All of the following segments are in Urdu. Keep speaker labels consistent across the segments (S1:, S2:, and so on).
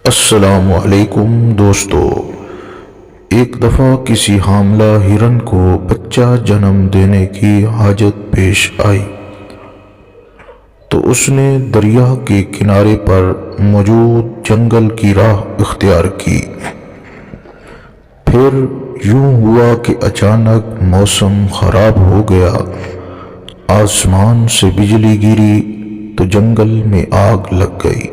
S1: السلام علیکم دوستو، ایک دفعہ کسی حاملہ ہرن کو بچہ جنم دینے کی حاجت پیش آئی تو اس نے دریا کے کنارے پر موجود جنگل کی راہ اختیار کی۔ پھر یوں ہوا کہ اچانک موسم خراب ہو گیا، آسمان سے بجلی گری تو جنگل میں آگ لگ گئی۔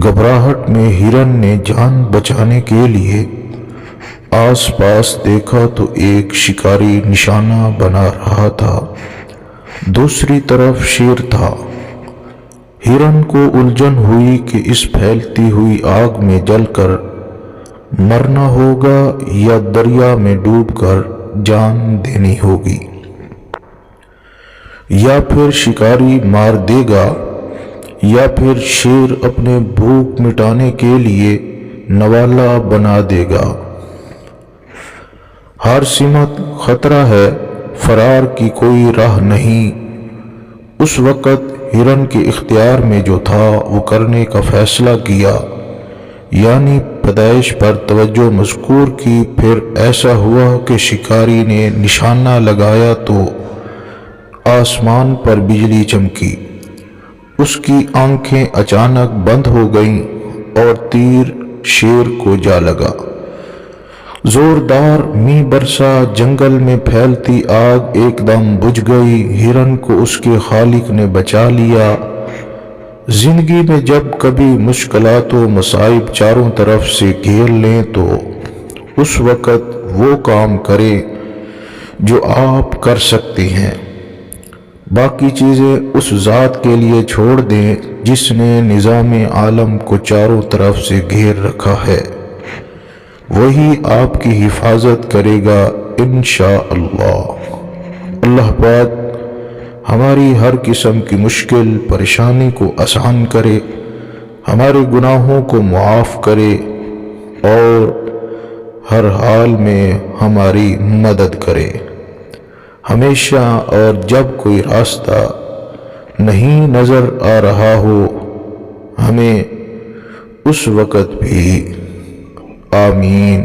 S1: گھبراہٹ میں ہرن نے جان بچانے کے لیے آس پاس دیکھا تو ایک شکاری نشانہ بنا رہا تھا، دوسری طرف شیر تھا۔ ہرن کو الجھن ہوئی کہ اس پھیلتی ہوئی آگ میں جل کر مرنا ہوگا یا دریا میں ڈوب کر جان دینی ہوگی، یا پھر شکاری مار دے گا یا پھر شیر اپنے بھوک مٹانے کے لیے نوالا بنا دے گا۔ ہر سمت خطرہ ہے، فرار کی کوئی راہ نہیں۔ اس وقت ہرن کے اختیار میں جو تھا وہ کرنے کا فیصلہ کیا، یعنی پیدائش پر توجہ مذکور کی۔ پھر ایسا ہوا کہ شکاری نے نشانہ لگایا تو آسمان پر بجلی چمکی، اس کی آنکھیں اچانک بند ہو گئیں اور تیر شیر کو جا لگا۔ زوردار می برسا، جنگل میں پھیلتی آگ ایک دم بجھ گئی۔ ہرن کو اس کے خالق نے بچا لیا۔ زندگی میں جب کبھی مشکلات و مصائب چاروں طرف سے گھیر لیں تو اس وقت وہ کام کریں جو آپ کر سکتے ہیں، باقی چیزیں اس ذات کے لیے چھوڑ دیں جس نے نظام عالم کو چاروں طرف سے گھیر رکھا ہے۔ وہی آپ کی حفاظت کرے گا انشاءاللہ۔ اللہ پاک ہماری ہر قسم کی مشکل پریشانی کو آسان کرے، ہمارے گناہوں کو معاف کرے اور ہر حال میں ہماری مدد کرے ہمیشہ۔ اور جب کوئی راستہ نہیں نظر آ رہا ہو ہمیں اس وقت بھی آمین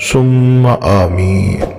S1: ثم آمین۔